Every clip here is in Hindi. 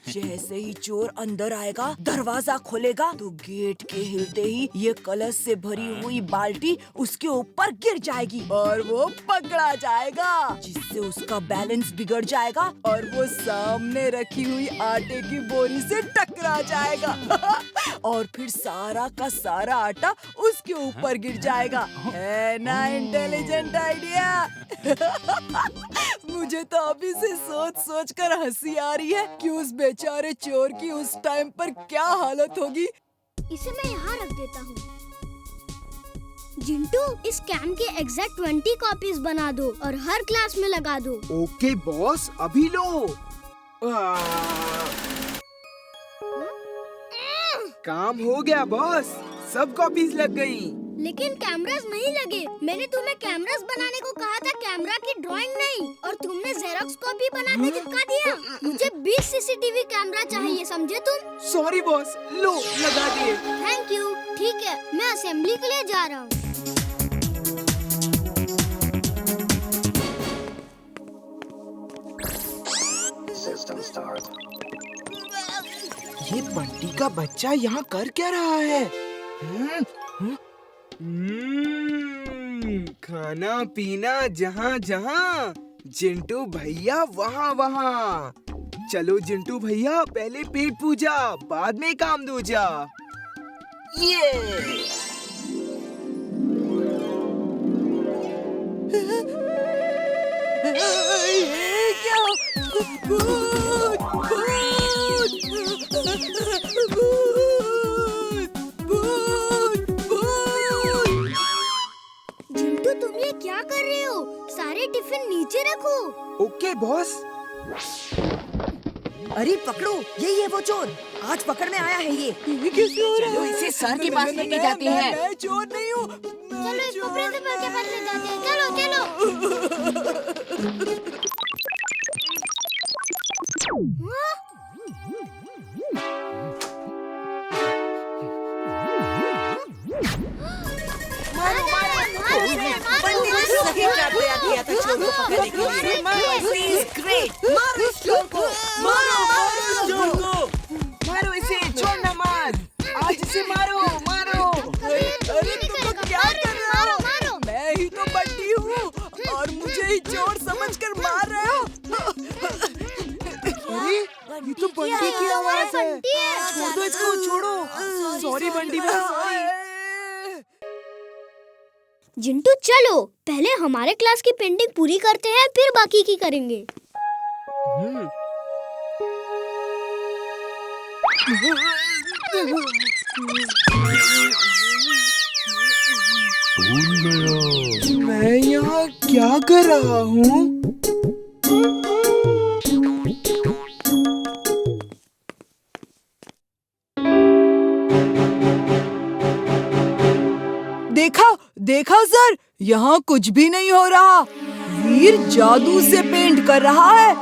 जैसे ही चोर अंदर आएगा, दरवाजा खोलेगा तो गेट के हिलते ही ये कलश से भरी हुई बाल्टी उसके ऊपर गिर जाएगी और वो पकड़ा जाएगा, जिससे उसका बैलेंस बिगड़ जाएगा और वो सामने रखी हुई आटे की बोरी से टकरा जाएगा और फिर सारा का सारा आटा उसके ऊपर गिर जाएगा। है ना इंटेलिजेंट आइडिया? मुझे तो अभी से सोच सोच कर हंसी आ रही है कि उस बेचारे चोर की उस टाइम पर क्या हालत होगी। इसे मैं यहाँ रख देता हूँ। जिंटू, इस कैम के एग्जैक्ट 20 कॉपीज बना दो और हर क्लास में लगा दो। ओके बॉस, अभी लो। काम हो गया बॉस, सब कॉपीज लग गई। लेकिन कैमरास नहीं लगे। मैंने तुम्हें कैमरास बनाने को कहा था, कैमरा की ड्राइंग नहीं, और तुमने जेरॉक्स कॉपी बना के चिपका दिया। मुझे 20 सीसीटीवी कैमरा चाहिए, समझे तुम? सॉरी बॉस, लो लगा दिए। Thank you. ठीक है, मैं असेंबली के लिए जा रहा हूँ। ये बंटी का बच्चा यहाँ कर क्या रहा है? खाना पीना जहाँ जहाँ, जिंटू भैया वहाँ वहाँ। चलो जिंटू भैया, पहले पेट पूजा, बाद में काम दूजा। ये क्या? जिंटू, तुम ये क्या कर रहे हो? सारे टिफिन नीचे रखो। Okay boss. अरे पकड़ो, यही है वो चोर, आज पकड़ में आया है ये। चलो इसे सर के पास लेके जाते हैं। मैं चोर नहीं हूँ। चलो इसको प्रिंसिपल के पास ले जाते हैं। चलो चलो। मारो इसे, छोड़ना मत। आज इसे मारो मारो। अरे तुम तो क्या कर रहे हो? मैं ही तो बंटी हूँ और मुझे ही चोर समझकर मार रहे हो। अरे ये तो बंटी की आवाज है। छोड़ दो इसको, छोड़ो। सॉरी बंटी भाई, सॉरी। जिंटू चलो, पहले हमारे क्लास की पेंटिंग पूरी करते हैं, फिर बाकी की करेंगे। मैं यहाँ क्या कर रहा हूँ? देखा सर, यहाँ कुछ भी नहीं हो रहा। वीर जादू से पेंट कर रहा है।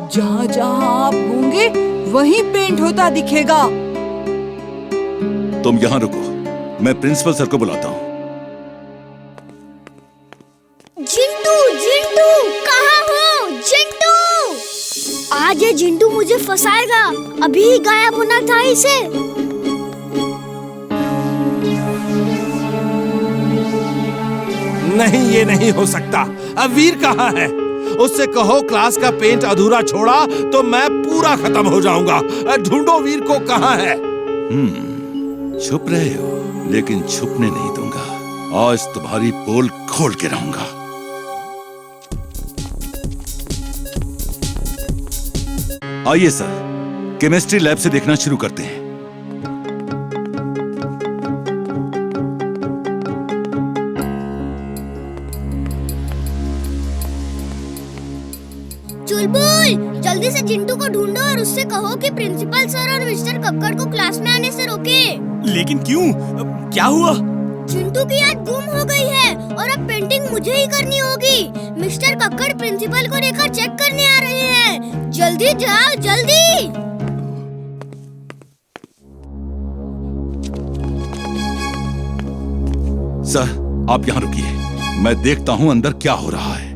जहाँ जहाँ आप होंगे वहीं पेंट होता दिखेगा। तुम यहाँ रुको, मैं प्रिंसिपल सर को बुलाता हूँ। जिंटू, जिंटू, कहाँ हो? जिंटू! आज ये जिंटू मुझे फंसाएगा। अभी ही गायब होना था इसे। नहीं, ये नहीं हो सकता। अब वीर कहाँ है? उससे कहो क्लास का पेंट अधूरा छोड़ा तो मैं पूरा खत्म हो जाऊंगा। ढूंढो वीर को, कहाँ है? छुप रहे हो, लेकिन छुपने नहीं दूंगा। आज तुम्हारी पोल खोल के रहूंगा। आइए सर, केमिस्ट्री लैब से देखना शुरू करते हैं। चुलबुल, जल्दी से जिंटू को ढूंढो और उससे कहो कि प्रिंसिपल सर और मिस्टर कक्कड़ को क्लास में आने से रोके। लेकिन क्यों? क्या हुआ? जिंटू की याद गुम हो गई है और अब पेंटिंग मुझे ही करनी होगी। मिस्टर कक्कड़ प्रिंसिपल को लेकर चेक करने आ रहे हैं। जल्दी जाओ, जल्दी। सर, आप यहाँ रुकिए, मैं देखता हूँ अंदर क्या हो रहा है।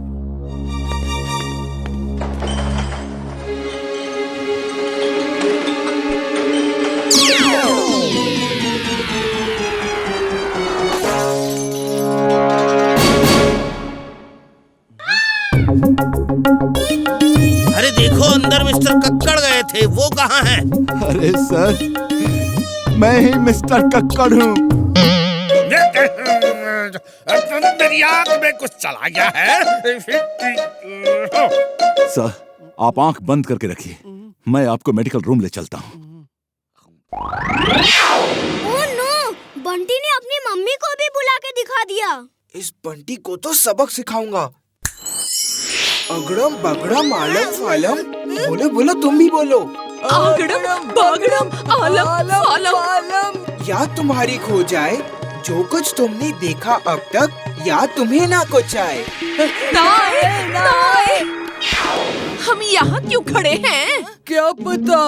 वो कहाँ है? अरे सर, मैं ही मिस्टर कक्कड़ हूँ। मेरी आँख में कुछ चला गया है। सर, आप आंख बंद करके रखिए, मैं आपको मेडिकल रूम ले चलता हूँ। ओह नो, बंटी ने अपनी मम्मी को भी बुला के दिखा दिया। इस बंटी को तो सबक सिखाऊंगा। अगड़म बगड़म आलम फालम। बोलो बोलो, तुम भी बोलो। अगड़म बगड़म आलम फालम। याद तुम्हारी खो जाए, जो कुछ तुमने देखा अब तक, याद तुम्हें ना कुछ आए। नाए, हम यहाँ क्यों खड़े हैं? क्या पता।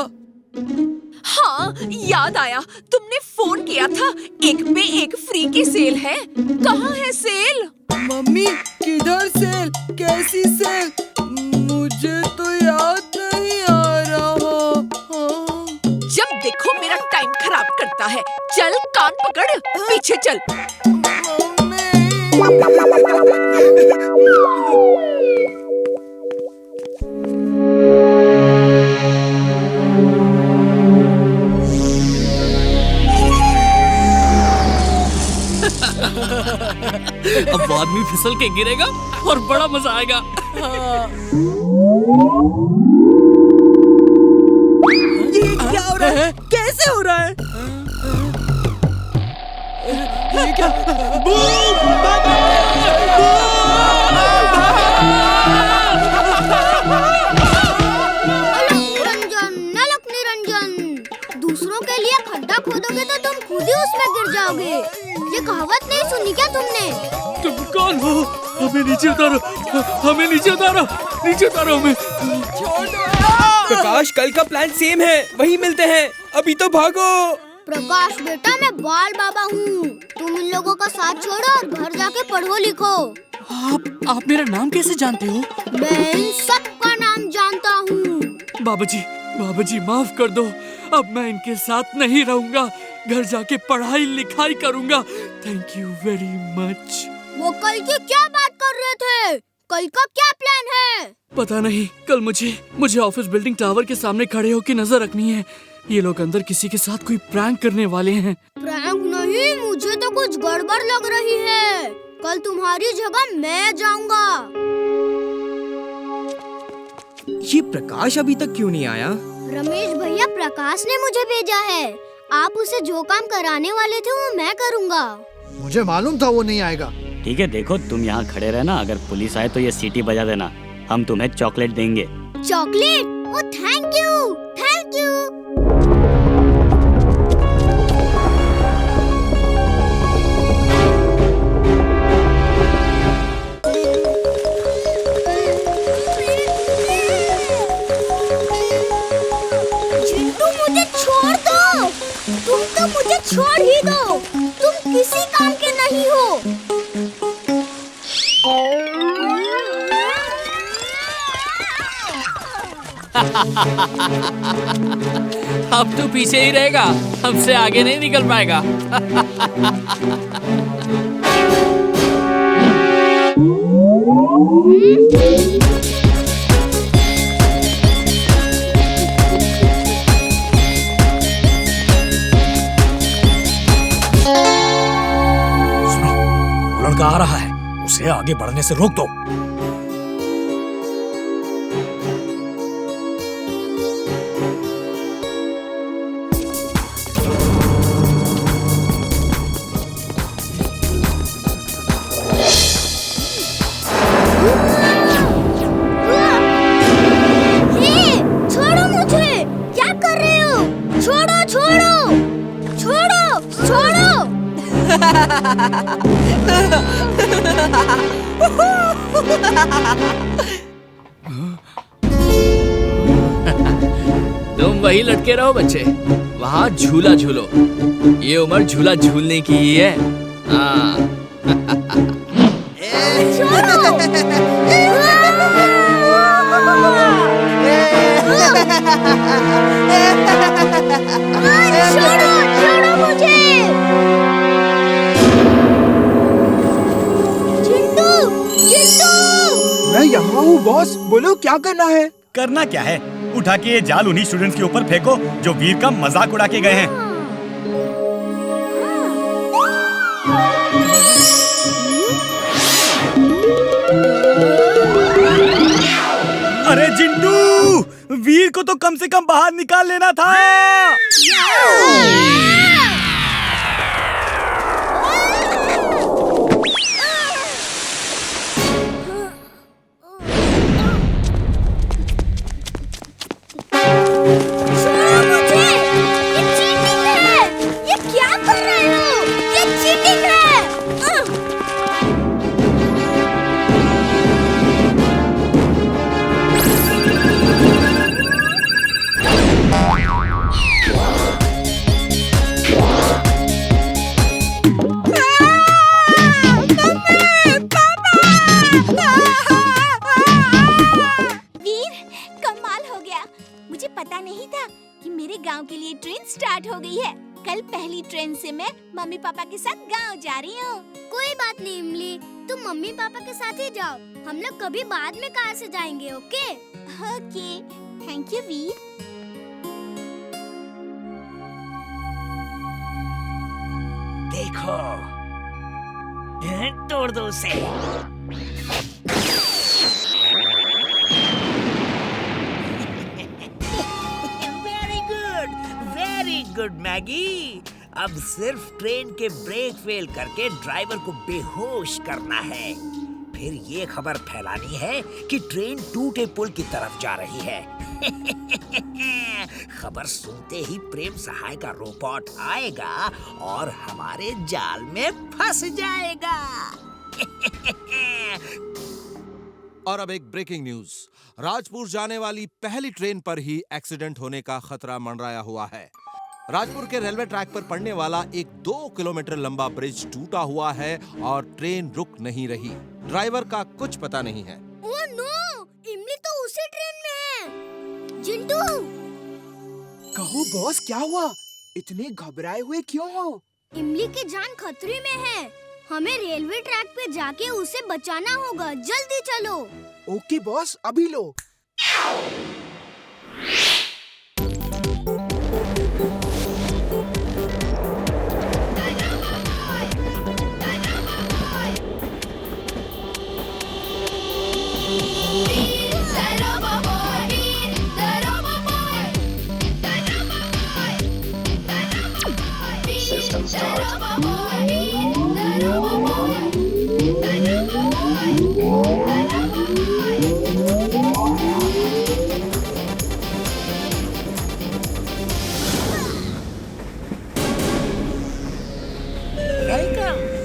हाँ, याद आया, तुमने फोन किया था, एक पे एक फ्री की सेल है। कहाँ है सेल? मम्मी, किधर सेल? कैसी सेल? मुझे तो याद नहीं आ रहा। जब देखो मेरा टाइम खराब करता है। चल, कान पकड़, पीछे चल। अब आदमी फिसल के गिरेगा और बड़ा मजा आएगा। ये क्या हो रहा है? कैसे हो रहा है? ये क्या? निरंजन, नलक निरंजन, दूसरों के लिए खड्डा खोदोगे तो तुम खुद ही उसमें गिर जाओगे। ये कहावत नहीं सुनी क्या तुमने? तुम कौन हो? हमें नीचे उतारो, हमें नीचे उतारो, नीचे उतारो हमें। प्रकाश, कल का प्लान सेम है, वही मिलते हैं। अभी तो भागो। प्रकाश बेटा, मैं बाल बाबा हूँ। तुम इन लोगों का साथ छोड़ो और घर जाके पढ़ो लिखो। आप मेरा नाम कैसे जानते हो? मैं इन सबका नाम जानता हूँ। बाबा जी माफ कर दो, अब मैं इनके साथ नहीं रहूंगा। घर जाके पढ़ाई लिखाई करूंगा। Thank you very much. वो कल की क्या बात कर रहे थे? कल का क्या प्लान है? पता नहीं, कल मुझे ऑफिस बिल्डिंग टावर के सामने खड़े होकर नजर रखनी है। ये लोग अंदर किसी के साथ कोई प्रैंक करने वाले हैं। प्रैंक नहीं, मुझे तो कुछ गड़बड़ लग रही है। कल तुम्हारी जगह मैं जाऊंगा। ये प्रकाश अभी तक क्यों नहीं आया? रमेश भैया, प्रकाश ने मुझे भेजा है। आप उसे जो काम कराने वाले थे वो मैं करूंगा। मुझे मालूम था वो नहीं आएगा। ठीक है, देखो तुम यहाँ खड़े रहना, अगर पुलिस आए तो ये सीटी बजा देना, हम तुम्हें चॉकलेट देंगे। Chocolate? Oh thank you, thank you. Chintu, मुझे छोड़ दो। तुम तो मुझे छोड़ ही दो। तुम किसी काम के नहीं हो। अब तो पीछे ही रहेगा, हमसे आगे नहीं निकल पाएगा। सुनो, वो लड़का आ रहा है, उसे आगे बढ़ने से रोक दो। तुम वही लटके रहो बच्चे, वहाँ झूला झूलो। ये उम्र झूला झूलने की ही है। हाँ। छोड़ो मुझे। मैं यहाँ हूँ बॉस, बोलो क्या करना है? करना क्या है? उठ उठा के ये जाल उन्हीं स्टूडेंट्स के ऊपर फेंको जो वीर का मजाक उड़ा के गए हैं। अरे जिंटू, वीर को तो कम से कम बाहर निकाल लेना था। मम्मी पापा के साथ गांव जा रही हूँ। कोई बात नहीं इमली, तुम मम्मी पापा के साथ ही जाओ, हम लोग कभी बाद में कार से जाएंगे। ओके ओके, थैंक यू वीर। देखो, तोड़ दो उसे। Very good Maggi. अब सिर्फ ट्रेन के ब्रेक फेल करके ड्राइवर को बेहोश करना है। फिर ये खबर फैलानी है कि ट्रेन टूटे पुल की तरफ जा रही है। खबर सुनते ही प्रेम सहाय का रोबोट आएगा और हमारे जाल में फंस जाएगा। और अब एक ब्रेकिंग न्यूज। राजपुर जाने वाली पहली ट्रेन पर ही एक्सीडेंट होने का खतरा मंडराया हुआ है। राजपुर के रेलवे ट्रैक पर पड़ने वाला एक 2 किलोमीटर लंबा ब्रिज टूटा हुआ है और ट्रेन रुक नहीं रही। ड्राइवर का कुछ पता नहीं है। ओह नो, इमली तो उसी ट्रेन में है। जिंटू, कहो बॉस, क्या हुआ? इतने घबराए हुए क्यों हो? इमली की जान खतरे में है। हमें रेलवे ट्रैक पे जाके उसे बचाना होगा। जल्दी चलो। ओके बॉस, अभी लो।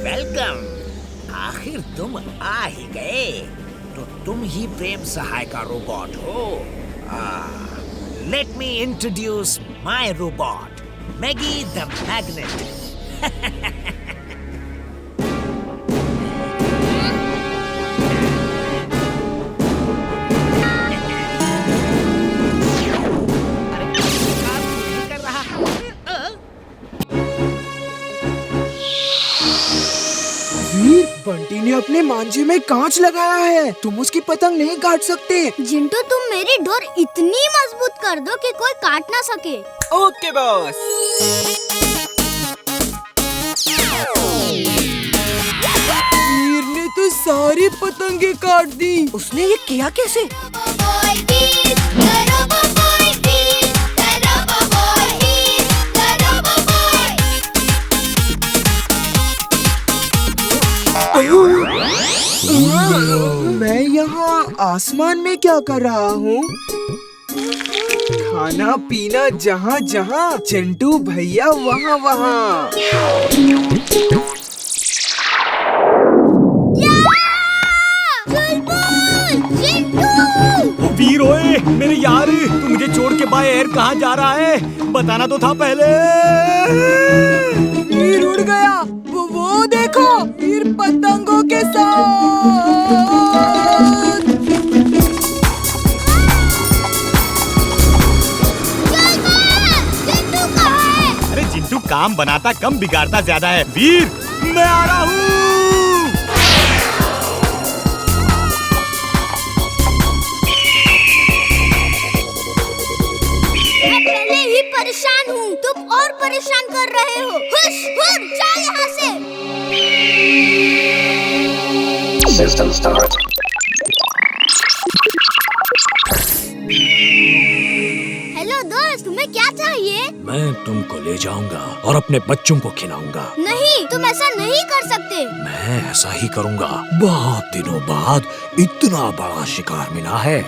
वेलकम। आखिर तुम आ ही गए। तो तुम ही प्रेम सहाय का रोबोट हो। Let me introduce my robot, Maggi the magnet. Bunty ने अपने मांझे में कांच लगाया है। तुम उसकी पतंग नहीं काट सकते। जिंटू, तुम मेरी डोर इतनी मजबूत कर दो कि कोई काट ना सके। Okay boss. वीर ने तो सारी पतंगे काट दी। उसने ये किया कैसे? मैं यहाँ आसमान में क्या कर रहा हूँ? खाना पीना जहाँ जहाँ, चिंटू भैया वहाँ वहाँ। वीर ओए, मेरे यार, तू मुझे छोड़ के बाय एयर कहाँ जा रहा है? बताना तो था पहले। वीर उड़ गया। वो देखो, वीर पतंगों के साथ। अरे जिंटू काम बनाता कम, बिगाड़ता ज्यादा है। वीर, मैं आ रहा हूँ। भी परेशान हूँ, तुम और परेशान कर रहे हो। हुश हुर जा यहाँ से। System start. हेलो दोस्त, तुम्हें क्या चाहिए? मैं तुमको ले जाऊंगा और अपने बच्चों को खिलाऊंगा। नहीं, तुम ऐसा नहीं कर सकते। मैं ऐसा ही करूंगा। बहुत दिनों बाद इतना बड़ा शिकार मिला है।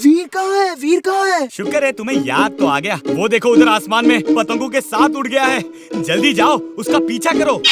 वीर कहाँ है? वीर कहाँ है? शुक्र है तुम्हें याद तो आ गया। वो देखो उधर आसमान में पतंगों के साथ उड़ गया है। जल्दी जाओ, उसका पीछा करो।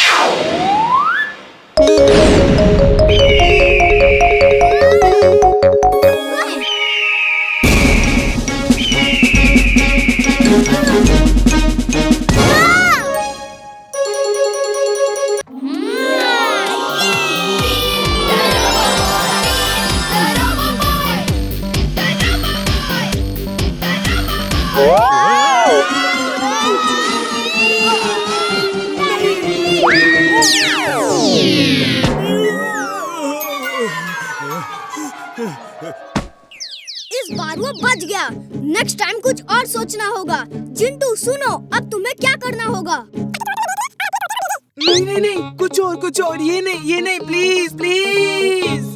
इस बार वो बच गया। नेक्स्ट टाइम कुछ और सोचना होगा। जिंटू सुनो, अब तुम्हें क्या करना होगा? नहीं नहीं नहीं, कुछ और, ये नहीं, प्लीज प्लीज।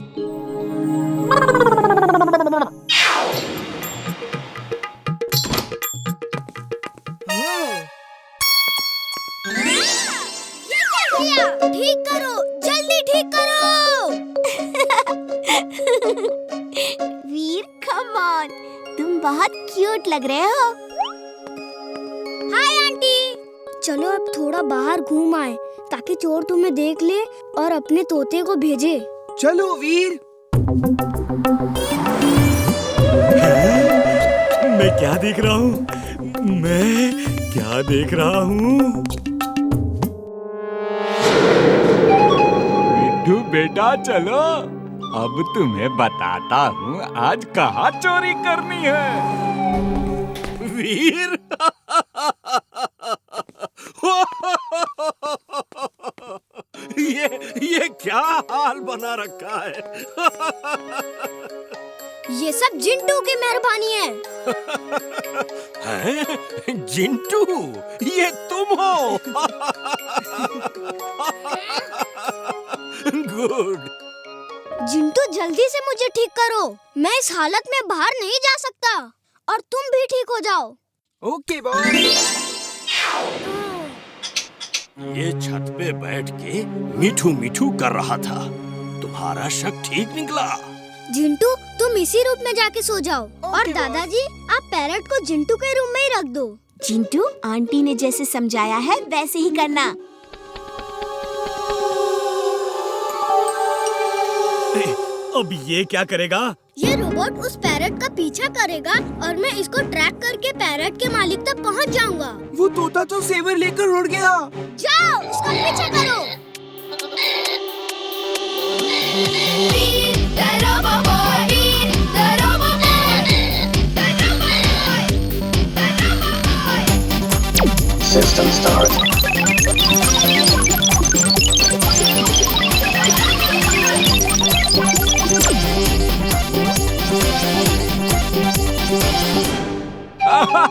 ये क्या किया? ठीक करो, जल्दी ठीक करो। वीर कम ऑन, तुम बहुत क्यूट लग रहे हो। Hi aunty. चलो अब थोड़ा बाहर घूम आए ताकि चोर तुम्हें देख ले और अपने तोते को भेजे। चलो वीर। मैं क्या देख रहा हूँ? मिट्टू बेटा चलो, अब तुम्हें बताता हूँ आज कहाँ चोरी करनी है। वीर ये क्या हाल बना रखा है? ये सब जिंटू की मेहरबानी है। हैं? जिंटू, ये तुम हो? गुड। जिंटू जल्दी से मुझे ठीक करो। मैं इस हालत में बाहर नहीं जा सकता और तुम भी ठीक हो जाओ। Okay boy. ये छत पे बैठ के मीठू मीठू कर रहा था। तुम्हारा शक ठीक निकला। जिंटू तुम इसी रूम में जाके सो जाओ और दादाजी आप पैरट को जिंटू के रूम में ही रख दो। चिंटू, आंटी ने जैसे समझाया है वैसे ही करना। अब ये क्या करेगा? ये रोबोट उस पैरट का पीछा करेगा और मैं इसको ट्रैक करके पैरट के मालिक तक पहुंच जाऊंगा। वो तोता तो सेवर लेकर उड़ गया। जाओ उसका पीछा करो। System start.